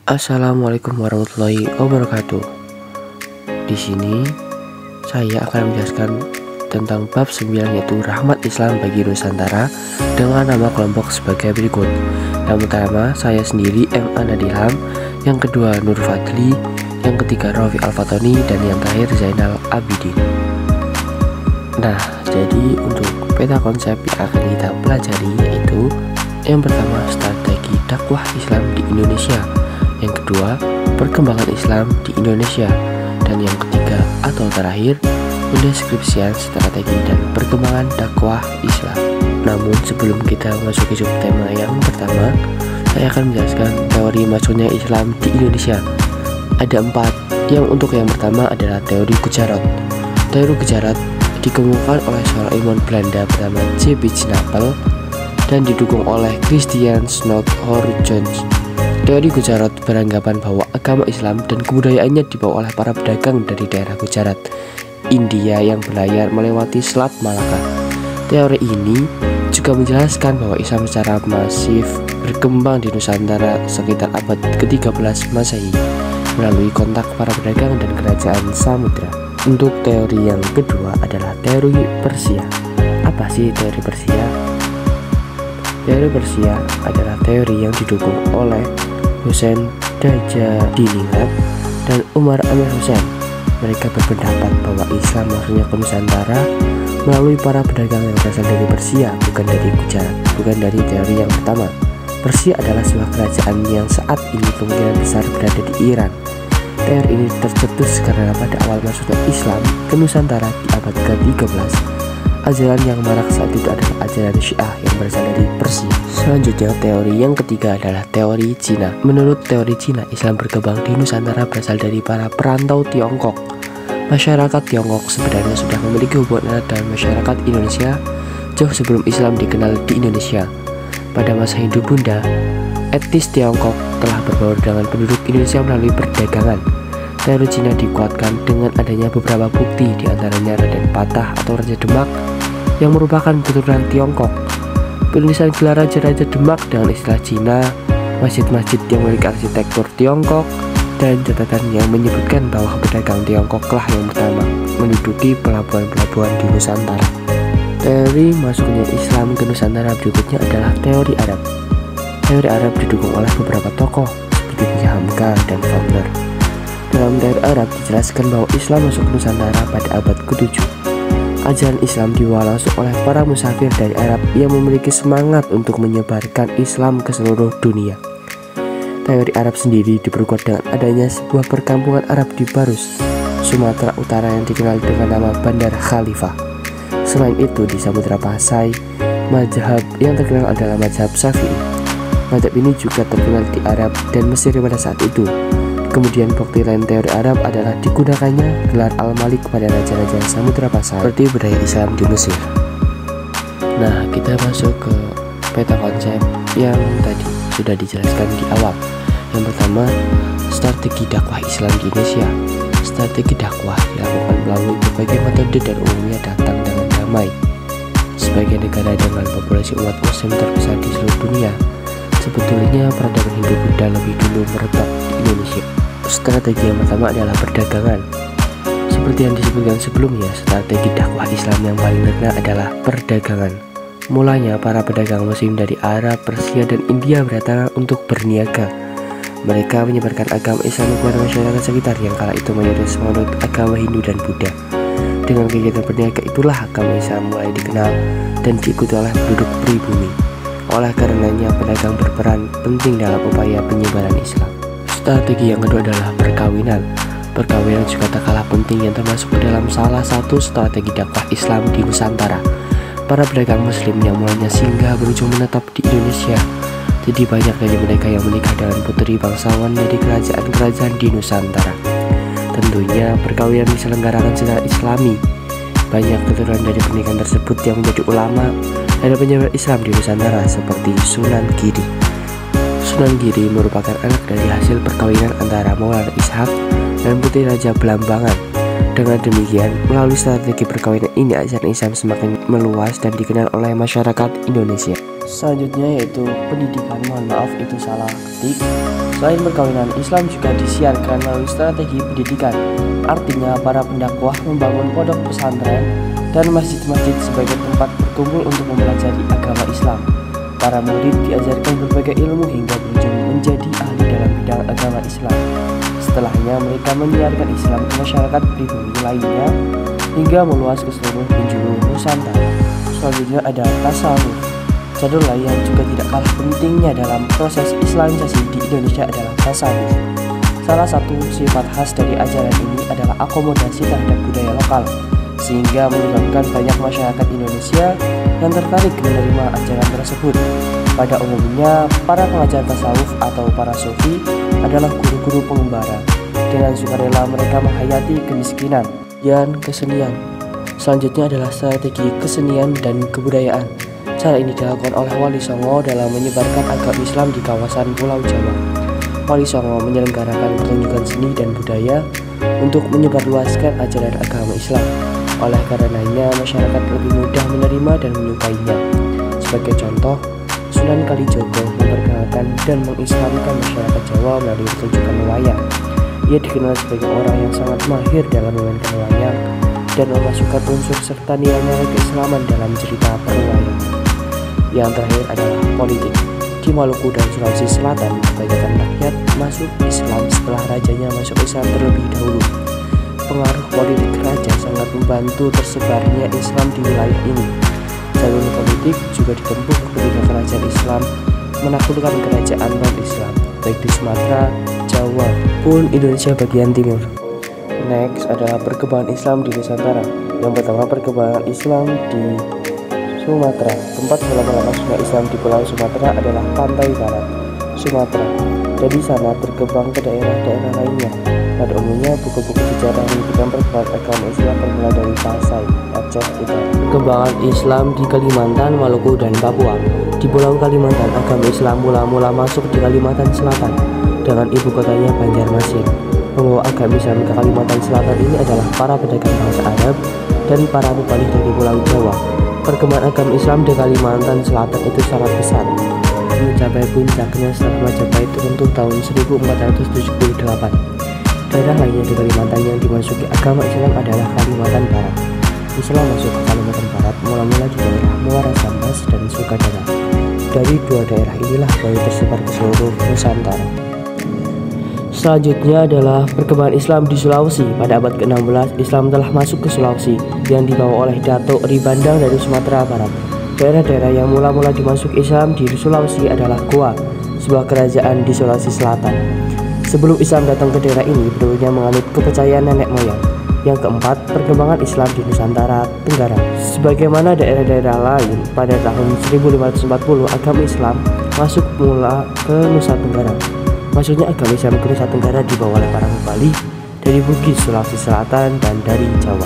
Assalamualaikum warahmatullahi wabarakatuh. Di sini saya akan menjelaskan tentang bab 9, yaitu rahmat Islam bagi Nusantara, dengan nama kelompok sebagai berikut. Yang pertama saya sendiri, M. Anadilham. Yang kedua Nur Fadli. Yang ketiga Rofi Al-Fatoni. Dan yang terakhir Zainal Abidin. Nah, jadi untuk peta konsep yang akan kita pelajari yaitu yang pertama strategi dakwah Islam di Indonesia, yang kedua perkembangan Islam di Indonesia, dan yang ketiga atau terakhir pendeskripsian strategi dan perkembangan dakwah Islam. Namun sebelum kita masuk ke subtema yang pertama, saya akan menjelaskan teori masuknya Islam di Indonesia. Ada 4. Yang untuk yang pertama adalah teori Gujarat. Teori Gujarat dikemukakan oleh seorang ilmuwan Belanda bernama J.B. Napel dan didukung oleh Christian Noordhoorn. Teori Gujarat beranggapan bahwa agama Islam dan kebudayaannya dibawa oleh para pedagang dari daerah Gujarat, India yang berlayar melewati Selat Malaka. Teori ini juga menjelaskan bahwa Islam secara masif berkembang di Nusantara sekitar abad ke-13 Masehi melalui kontak para pedagang dan kerajaan samudra. Untuk teori yang kedua adalah teori Persia. Apa sih teori Persia? Teori Persia adalah teori yang didukung oleh Hussein Dajjadiningrat dan Umar Amir Hussein. Mereka berpendapat bahwa Islam masuknya ke Nusantara melalui para pedagang yang berasal dari Persia, bukan dari Gujarat. Bukan dari teori yang pertama. Persia adalah sebuah kerajaan yang saat ini kemungkinan besar berada di Iran. Teori ini tercetus karena pada awal masuknya Islam ke Nusantara di abad ke-13, ajaran yang marak saat itu adalah ajaran Syiah yang berasal dari Persia. Selanjutnya teori yang ketiga adalah teori Cina. Menurut teori Cina, Islam berkembang di Nusantara berasal dari para perantau Tiongkok. Masyarakat Tiongkok sebenarnya sudah memiliki hubungan erat dengan masyarakat Indonesia jauh sebelum Islam dikenal di Indonesia. Pada masa Hindu Bunda, etnis Tiongkok telah berbaur dengan penduduk Indonesia melalui perdagangan. Teori Cina dikuatkan dengan adanya beberapa bukti, diantaranya Raden Patah atau Raja Demak yang merupakan keturunan Tiongkok, penulisan gelar raja-raja Demak dengan istilah Cina, masjid-masjid yang memiliki arsitektur Tiongkok, dan catatan yang menyebutkan bahwa pedagang Tiongkoklah yang pertama menduduki pelabuhan-pelabuhan di Nusantara. Teori masuknya Islam ke Nusantara berikutnya adalah teori Arab. Teori Arab didukung oleh beberapa tokoh seperti Buya Hamka dan Fowler. Dalam teori Arab dijelaskan bahwa Islam masuk ke Nusantara pada abad ke-7. Ajaran Islam dibawa langsung oleh para musafir dari Arab yang memiliki semangat untuk menyebarkan Islam ke seluruh dunia. Teori Arab sendiri diperkuat dengan adanya sebuah perkampungan Arab di Barus, Sumatera Utara yang dikenal dengan nama Bandar Khalifah. Selain itu di Samudra Pasai, mazhab yang terkenal adalah mazhab Syafi'i. Mazhab ini juga terkenal di Arab dan Mesir pada saat itu. Kemudian bukti lain teori Arab adalah digunakannya gelar Al-Malik kepada raja-raja Samudra Pasai seperti budaya Islam di Mesir. Nah, kita masuk ke peta konsep yang tadi sudah dijelaskan di awal. Yang pertama, strategi dakwah Islam di Indonesia. Strategi dakwah dilakukan melalui berbagai metode dan umumnya datang dengan damai. Sebagai negara dengan populasi umat muslim terbesar di seluruh dunia, sebetulnya peradaban Hindu-Buddha lebih dulu merebak di Indonesia. Strategi yang pertama adalah perdagangan. Seperti yang disebutkan sebelumnya, strategi dakwah Islam yang paling terkenal adalah perdagangan. Mulanya para pedagang muslim dari Arab, Persia, dan India berdatangan untuk berniaga. Mereka menyebarkan agama Islam kepada masyarakat sekitar yang kala itu mayoritas menganut agama Hindu dan Buddha. Dengan kegiatan berniaga itulah agama Islam mulai dikenal dan diikuti oleh penduduk pribumi. Oleh karenanya pedagang berperan penting dalam upaya penyebaran Islam. Strategi yang kedua adalah perkawinan. Perkawinan juga tak kalah penting yang termasuk ke dalam salah satu strategi dakwah Islam di Nusantara. Para pedagang muslim yang mulanya singgah berujung menetap di Indonesia. Jadi banyak dari mereka yang menikah dengan putri bangsawan dari kerajaan-kerajaan di Nusantara. Tentunya perkawinan diselenggarakan secara Islami. Banyak keturunan dari pernikahan tersebut yang menjadi ulama dan penyebar Islam di Nusantara seperti Sunan Giri. Sunan Giri merupakan anak dari hasil perkawinan antara Maulana Ishak dan putri Raja Belambangan. Dengan demikian, melalui strategi perkawinan ini ajaran Islam semakin meluas dan dikenal oleh masyarakat Indonesia. Selanjutnya yaitu pendidikan. Mohon maaf itu salah ketik. Selain perkawinan, Islam juga disiarkan melalui strategi pendidikan. Artinya para pendakwah membangun pondok pesantren dan masjid-masjid sebagai tempat berkumpul untuk mempelajari agama Islam. Para murid diajarkan berbagai ilmu hingga berujung menjadi ahli dalam bidang agama Islam. Setelahnya mereka menyiarkan Islam ke masyarakat pribumi lainnya hingga meluas ke seluruh penjuru Nusantara. Selanjutnya ada tasawuf. Jalur lain yang juga tidak kalah pentingnya dalam proses Islamisasi di Indonesia adalah tasawuf. Salah satu sifat khas dari ajaran ini adalah akomodasi terhadap budaya lokal, sehingga menyebabkan banyak masyarakat Indonesia yang tertarik menerima ajaran tersebut. Pada umumnya, para pengajar tasawuf atau para sufi adalah guru-guru pengembara. Dengan sukarela mereka menghayati kemiskinan dan kesenian. Selanjutnya adalah strategi kesenian dan kebudayaan. Cara ini dilakukan oleh Wali Songo dalam menyebarkan agama Islam di kawasan Pulau Jawa. Wali Songo menyelenggarakan pertunjukan seni dan budaya untuk menyebarluaskan ajaran agama Islam. Oleh karenanya, masyarakat lebih mudah menerima dan menyukainya. Sebagai contoh, Sunan Kalijogo memperkenalkan dan mengislamkan masyarakat Jawa melalui pertunjukan wayang. Ia dikenal sebagai orang yang sangat mahir dalam memainkan wayang dan memasukkan unsur serta nilai-nilai keislaman dalam cerita perwayang. Yang terakhir adalah politik. Di Maluku dan Sulawesi Selatan, kebanyakan rakyat masuk Islam setelah rajanya masuk Islam terlebih dahulu. Pengaruh politik raja sangat membantu tersebarnya Islam di wilayah ini. Jalur politik juga ditempuh ketika kerajaan Islam menaklukkan kerajaan non-Islam, baik di Sumatera, Jawa, pun Indonesia bagian timur. Next adalah perkembangan Islam di Nusantara. Yang pertama, perkembangan Islam di Sumatera. Tempat mula-mula masuknya Islam di Pulau Sumatera adalah pantai barat Sumatera. Dari sana berkembang ke daerah-daerah lainnya. Pada umumnya, buku-buku sejarah menyebutkan perkembangan agama Islam bermula dari Pasai, Aceh Utara. Perkembangan Islam di Kalimantan, Maluku, dan Papua. Di Pulau Kalimantan, agama Islam mula-mula masuk di Kalimantan Selatan dengan ibu kotanya Banjarmasin. Pembawa agama Islam ke Kalimantan Selatan ini adalah para pedagang bangsa Arab dan para mubalik dari Pulau Jawa. Perkembangan agama Islam di Kalimantan Selatan itu sangat besar, mencapai puncaknya setelah Majapahit runtuh tahun 1478. Daerah lainnya di Kalimantan yang dimasuki agama Islam adalah Kalimantan Barat. Islam masuk ke Kalimantan Barat mula-mula di daerah Muara Sambas dan Sukadana. Dari dua daerah inilah baru tersebar ke seluruh Nusantara. Selanjutnya adalah perkembangan Islam di Sulawesi. Pada abad ke-16, Islam telah masuk ke Sulawesi yang dibawa oleh Datuk Ribandang dari Sumatera Barat. Daerah-daerah yang mula-mula dimasuki Islam di Sulawesi adalah Goa, sebuah kerajaan di Sulawesi Selatan. Sebelum Islam datang ke daerah ini, penduduknya menganut kepercayaan nenek moyang. Yang keempat, perkembangan Islam di Nusantara Tenggara. Sebagaimana daerah-daerah lain, pada tahun 1540 agama Islam masuk mula ke Nusa Tenggara. Maksudnya agama Islam ke Nusa Tenggara dibawa oleh para Bali dari Bugis, Sulawesi Selatan, dan dari Jawa.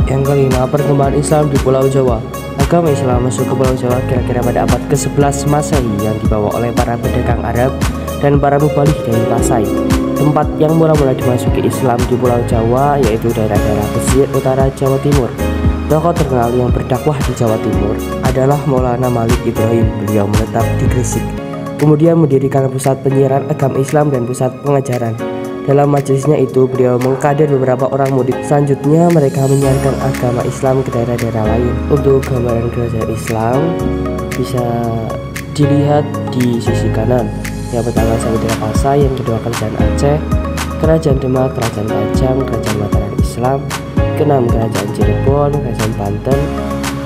Yang kelima, perkembangan Islam di Pulau Jawa. Agama Islam masuk ke Pulau Jawa kira-kira pada abad ke-11 Masehi yang dibawa oleh para pedagang Arab dan para mubalik dari Pasai. Tempat yang mula-mula dimasuki Islam di Pulau Jawa yaitu daerah-daerah pesisir utara Jawa Timur. Tokoh terkenal yang berdakwah di Jawa Timur adalah Maulana Malik Ibrahim. Beliau menetap di Gresik. Kemudian mendirikan pusat penyiaran agama Islam dan pusat pengajaran. Dalam majelisnya itu, beliau mengkader beberapa orang murid. Selanjutnya, mereka menyiarkan agama Islam ke daerah-daerah lain. Untuk gambaran kerajaan Islam bisa dilihat di sisi kanan. Yang pertama Samudra Pasai, yang kedua Kerajaan Aceh, Kerajaan Demak, Kerajaan Pajang, Kerajaan Mataram Islam, keenam Kerajaan Cirebon, Kerajaan Banten,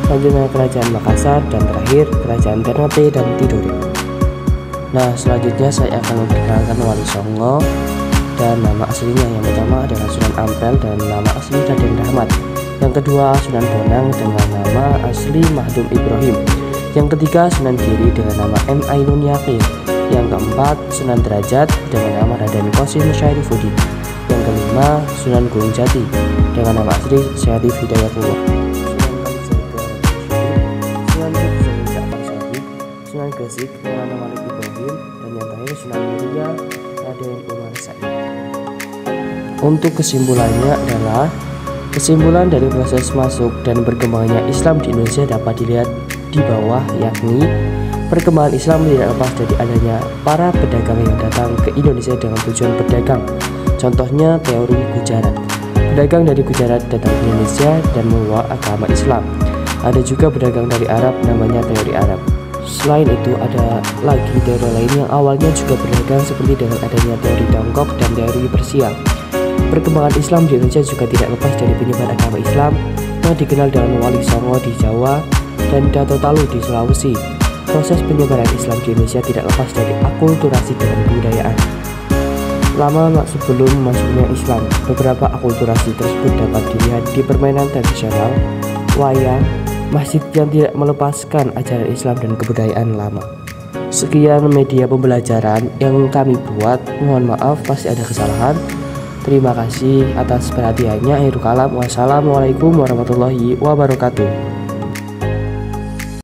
selanjutnya Kerajaan Makassar, dan terakhir Kerajaan Ternate dan Tidore. Nah, selanjutnya saya akan memperkenalkan Wali Songo dan nama aslinya. Yang pertama adalah Sunan Ampel dan nama asli Raden Rahmat. Yang kedua Sunan Bonang dengan nama asli Mahdum Ibrahim. Yang ketiga Sunan Giri dengan nama M. Ainun Yakin. Yang keempat Sunan Derajat dengan nama Raden Qasim Syarifuddin. Yang kelima Sunan Gunung Jati dengan nama asli Syarif Hidayatullah. Sunan Gresik dengan nama Malik Ibrahim, dan yang terakhir Sunan Muria Raden Umar Said. Untuk kesimpulannya adalah Kesimpulan dari proses masuk dan berkembangnya Islam di Indonesia dapat dilihat di bawah, yakni perkembangan Islam tidak lepas dari adanya para pedagang yang datang ke Indonesia dengan tujuan berdagang. Contohnya teori Gujarat. Pedagang dari Gujarat datang ke Indonesia dan membawa agama Islam. Ada juga pedagang dari Arab, namanya teori Arab. Selain itu ada lagi teori lain yang awalnya juga berdagang, seperti dengan adanya teori Tiongkok dan teori Persia. Perkembangan Islam di Indonesia juga tidak lepas dari penyebar agama Islam yang dikenal dengan Wali Songo di Jawa dan Dato Talu di Sulawesi. Proses penyebaran Islam di Indonesia tidak lepas dari akulturasi dan kebudayaan. Lama sebelum masuknya Islam, beberapa akulturasi tersebut dapat dilihat di permainan tradisional, wayang, masjid yang tidak melepaskan ajaran Islam dan kebudayaan lama. Sekian media pembelajaran yang kami buat, mohon maaf pasti ada kesalahan. Terima kasih atas perhatiannya. Akhirul kalam. Wassalamualaikum warahmatullahi wabarakatuh.